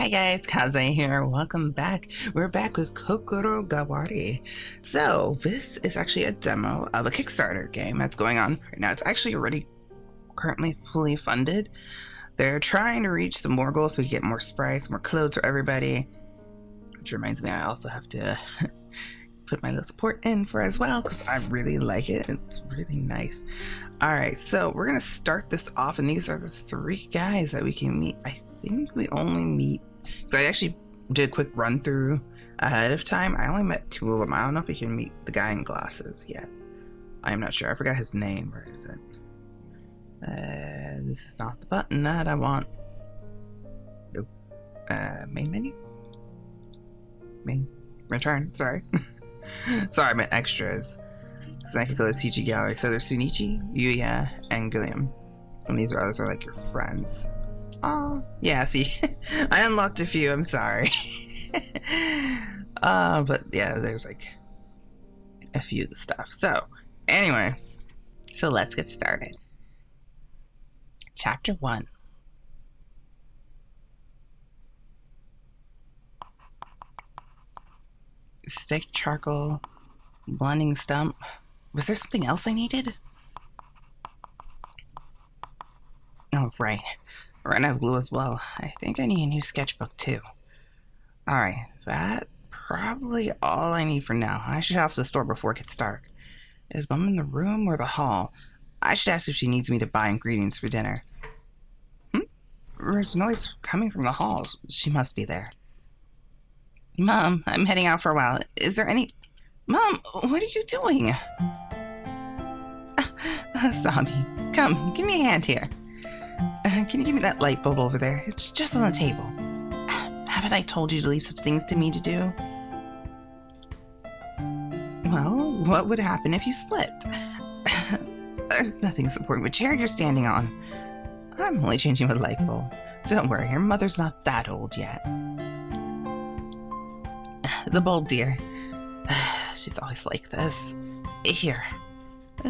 Hi guys, Kaze here. Welcome back. We're back with Kokorogawari. So this is actually a demo of a Kickstarter game that's going on right now. It's actually already currently fully funded. They're trying to reach some more goals so we can get more sprites, more clothes for everybody. Which reminds me, I also have to put my little support in for as well because I really like it. It's really nice. Alright, so we're going to start this off, and these are the three guys that we can meet. I think we only meet, because I actually did a quick run through ahead of time. I only met two of them. I don't know if we can meet the guy in glasses yet. I'm not sure. I forgot his name. Where is it? This is not the button that I want. Nope. Main menu? Main. Return. Sorry. Sorry, I meant extras. So I could go to CG Gallery. So there's Shinichi, Yuuya, and Guillam. And these others are like your friends. Oh, yeah, see, I unlocked a few, I'm sorry. But yeah, there's like a few of the stuff. So, anyway, so let's get started. Chapter 1. Stick charcoal, blending stump. Was there something else I needed? Oh, right. Right, I have glue as well. I think I need a new sketchbook too. Alright, that probably all I need for now. I should head off to the store before it gets dark. Is Mom in the room or the hall? I should ask if she needs me to buy ingredients for dinner. There's noise coming from the hall. She must be there. Mom, I'm heading out for a while. Is there any... Mom, what are you doing? Asami, come, give me a hand here. Can you give me that light bulb over there? It's just on the table. Haven't I told you to leave such things to me to do? Well, what would happen if you slipped? There's nothing supporting the chair you're standing on. I'm only changing a light bulb. Don't worry, your mother's not that old yet. The bulb, dear. She's always like this. Here.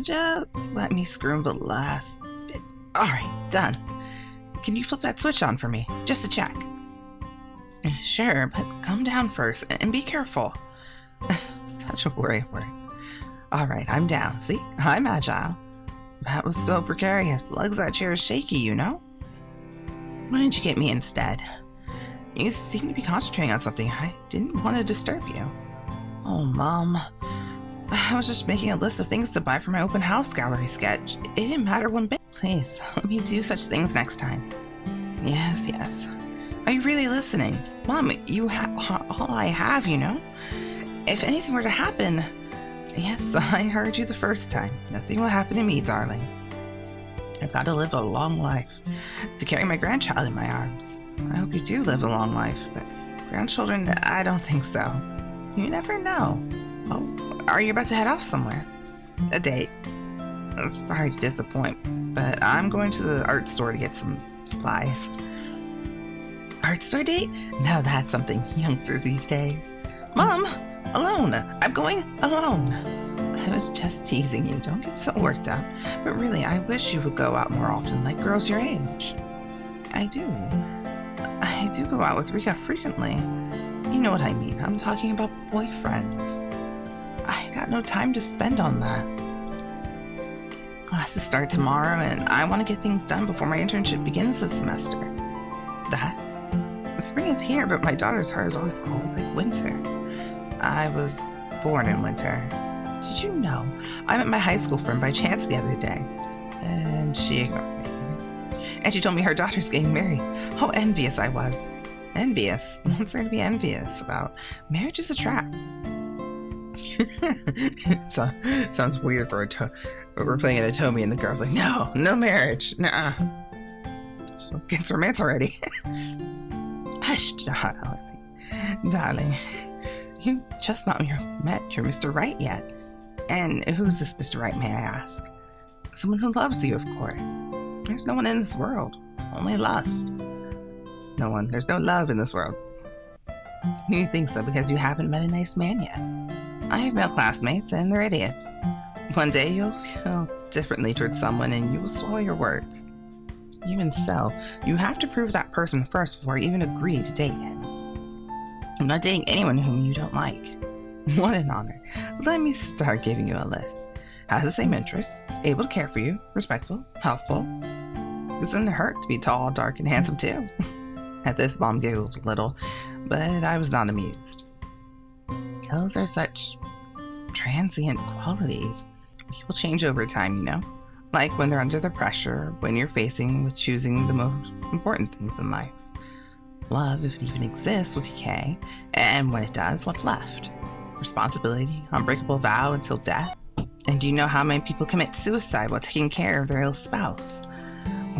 Just let me screw the last bit. Alright, done. Can you flip that switch on for me? Just to check. Sure, but calm down first and be careful. Such a worry word. Alright, I'm down. See? I'm agile. That was so precarious. Legs of that chair is shaky, you know? Why didn't you get me instead? You seem to be concentrating on something. I didn't want to disturb you. Oh, Mom. I was just making a list of things to buy for my open house gallery sketch. It didn't matter one bit. Please, let me do such things next time. Yes, yes. Are you really listening? Mom, you all I have, you know? If anything were to happen... Yes, I heard you the first time. Nothing will happen to me, darling. I've got to live a long life to carry my grandchild in my arms. I hope you do live a long life, but grandchildren, I don't think so. You never know. Oh, are you about to head off somewhere? A date. Sorry to disappoint, but I'm going to the art store to get some supplies. Art store date? Now that's something youngsters these days. Mom, alone. I'm going alone. I was just teasing you. Don't get so worked up. But really, I wish you would go out more often like girls your age. I do. I do go out with Rika frequently. You know what I mean. I'm talking about boyfriends. I got no time to spend on that. Classes start tomorrow, and I want to get things done before my internship begins this semester. That? Spring is here, but my daughter's heart is always cold like winter. I was born in winter. Did you know? I met my high school friend by chance the other day, and she ignored me. And she told me her daughter's getting married. How envious I was. Envious? What's there to be envious about? Marriage is a trap. So, sounds weird for we're playing at Otome and the girl's like, no marriage, nuh-uh. So gets romance already. Hush, darling. You just not met your Mr. Right yet. And who's this Mr. Right, may I ask? Someone who loves you, of course. There's no one in this world, only lust. No one, there's no love in this world. You think so because you haven't met a nice man yet. I have male classmates and they're idiots. One day you'll feel differently towards someone and you will swallow your words. Even so, you have to prove that person first before I even agree to date him. I'm not dating anyone whom you don't like. What an honor. Let me start giving you a list. Has the same interests, able to care for you, respectful, helpful. Doesn't hurt to be tall, dark, and handsome too. At this, Mom giggled a little, but I was not amused. Those are such transient qualities. People change over time, you know? Like when they're under the pressure, when you're facing with choosing the most important things in life. Love, if it even exists, will decay, and when it does, what's left? Responsibility, unbreakable vow until death. And do you know how many people commit suicide while taking care of their ill spouse?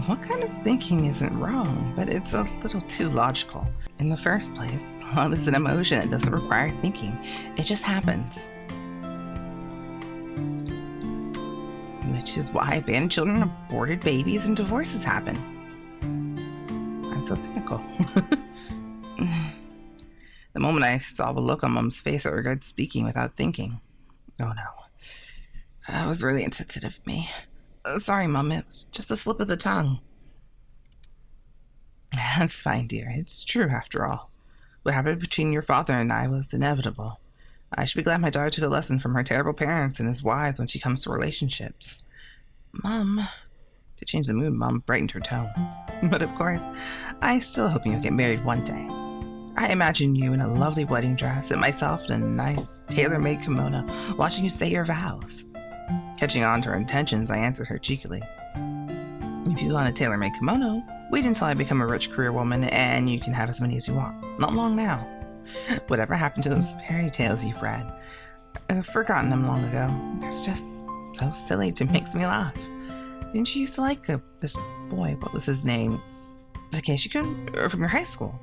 What kind of thinking isn't wrong, but it's a little too logical. In the first place, love is an emotion. It doesn't require thinking. It just happens. Which is why abandoned children, aborted babies, and divorces happen. I'm so cynical. The moment I saw the look on Mom's face, I regretted speaking without thinking. Oh no. That was really insensitive of me. Sorry, Mom, it was just a slip of the tongue. That's fine, dear. It's true, after all. What happened between your father and I was inevitable. I should be glad my daughter took a lesson from her terrible parents and is wise when she comes to relationships. Mom. To change the mood, Mom brightened her tone. But of course, I still hope you'll get married one day. I imagine you in a lovely wedding dress and myself in a nice, tailor-made kimono, watching you say your vows. Catching on to her intentions, I answered her cheekily. If you want a tailor-made kimono, wait until I become a rich career woman and you can have as many as you want. Not long now. Whatever happened to those fairy tales you've read? I've forgotten them long ago. It's just so silly. It makes me laugh. Didn't you used to like this boy? What was his name? Takeshi-kun? From your high school?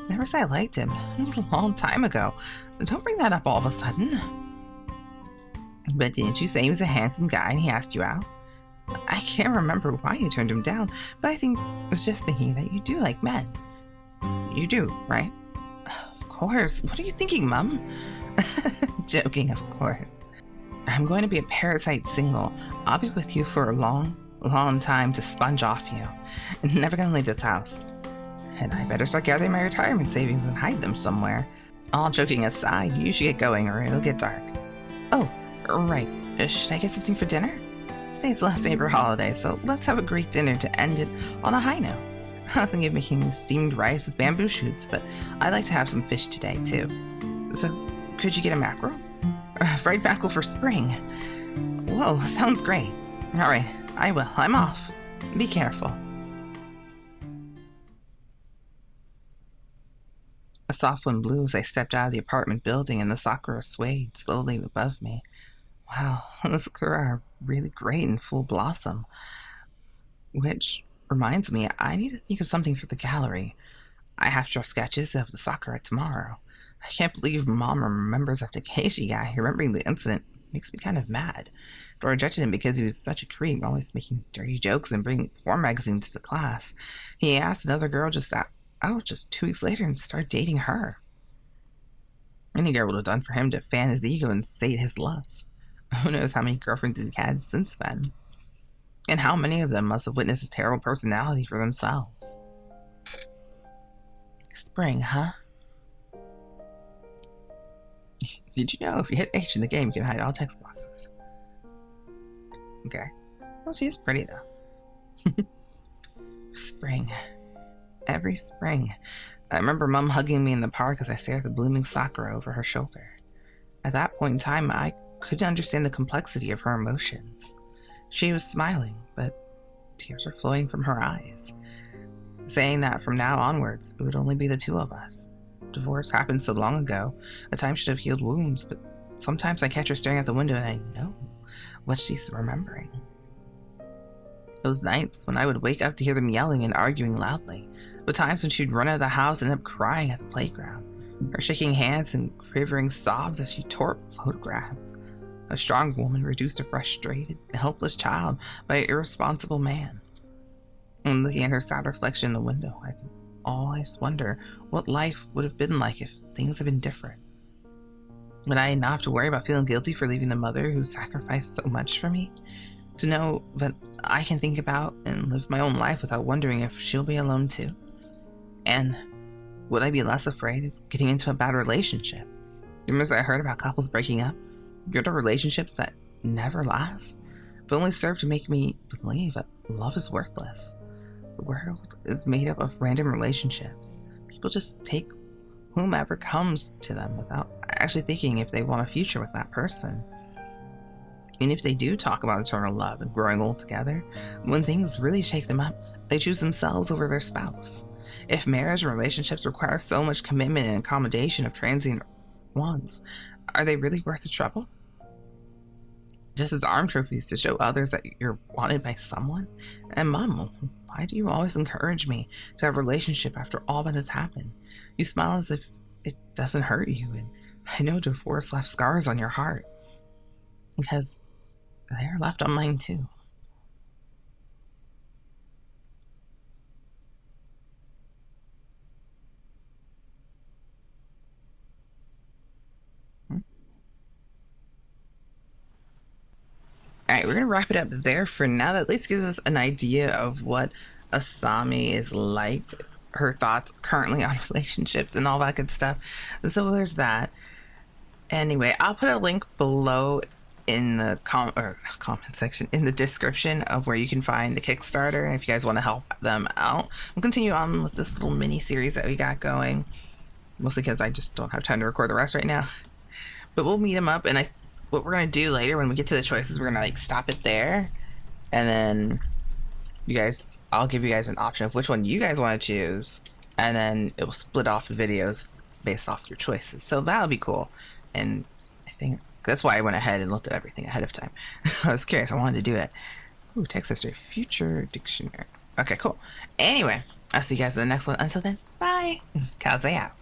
Never say I liked him. It was a long time ago. Don't bring that up all of a sudden. But didn't you say he was a handsome guy and he asked you out? I can't remember why you turned him down, but I think I was just thinking that you do like men. You do, right? Of course. What are you thinking, Mum? Joking, of course. I'm going to be a parasite single. I'll be with you for a long, long time to sponge off you. Never gonna leave this house. And I better start gathering my retirement savings and hide them somewhere. All joking aside, you should get going or it'll get dark. Oh, right. Should I get something for dinner? Today's the last day of your holiday, so let's have a great dinner to end it on a high note. I was thinking of making steamed rice with bamboo shoots, but I'd like to have some fish today, too. So, could you get a mackerel? Fried mackerel for spring. Whoa, sounds great. Alright, I will. I'm off. Be careful. A soft wind blew as I stepped out of the apartment building and the sakura swayed slowly above me. Wow, the sakura are really great in full blossom. Which reminds me, I need to think of something for the gallery. I have to draw sketches of the sakura tomorrow. I can't believe Mom remembers that Takeshi guy. Remembering the incident makes me kind of mad. I rejected him because he was such a creep, always making dirty jokes and bringing porn magazines to class. He asked another girl just 2 weeks later and started dating her. Any girl would have done for him to fan his ego and sate his lust. Who knows how many girlfriends he's had since then? And how many of them must have witnessed his terrible personality for themselves? Spring, huh? Did you know if you hit H in the game, you can hide all text boxes? Okay. Well, she is pretty, though. Spring. Every spring. I remember Mom hugging me in the park as I stared at the blooming sakura over her shoulder. At that point in time, I couldn't understand the complexity of her emotions. She was smiling, but tears were flowing from her eyes, saying that from now onwards, it would only be the two of us. Divorce happened so long ago, a time should have healed wounds, but sometimes I catch her staring out the window and I know what she's remembering. Those nights when I would wake up to hear them yelling and arguing loudly, the times when she'd run out of the house and end up crying at the playground, her shaking hands and quivering sobs as she tore up photographs. A strong woman reduced a frustrated, helpless child by an irresponsible man. And looking at her sad reflection in the window, I could always wonder what life would have been like if things had been different. Would I not have to worry about feeling guilty for leaving the mother who sacrificed so much for me? To know that I can think about and live my own life without wondering if she'll be alone too. And would I be less afraid of getting into a bad relationship? Rumors I heard about couples breaking up, good relationships that never last, but only serve to make me believe that love is worthless. The world is made up of random relationships. People just take whomever comes to them without actually thinking if they want a future with that person. And if they do talk about eternal love and growing old together, when things really shake them up, they choose themselves over their spouse. If marriage and relationships require so much commitment and accommodation of transient ones, are they really worth the trouble? Just as arm trophies to show others that you're wanted by someone? And Mom, why do you always encourage me to have a relationship after all that has happened? You smile as if it doesn't hurt you, and I know divorce left scars on your heart, because they're left on mine too. Alright, we're going to wrap it up there for now. That at least gives us an idea of what Asami is like, her thoughts currently on relationships and all that good stuff. So there's that. Anyway, I'll put a link below in the comment section, in the description, of where you can find the Kickstarter, and if you guys want to help them out. We'll continue on with this little mini series that we got going, mostly because I just don't have time to record the rest right now. But we'll meet them up, and what we're gonna do later when we get to the choices, we're gonna like stop it there, and then I'll give you guys an option of which one you guys want to choose, and then it will split off the videos based off your choices. So that'll be cool, and I think that's why I went ahead and looked at everything ahead of time. I was curious, I wanted to do it. Ooh, text history, future dictionary. Okay, cool. Anyway, I'll see you guys in the next one. Until then, bye. Kaze out.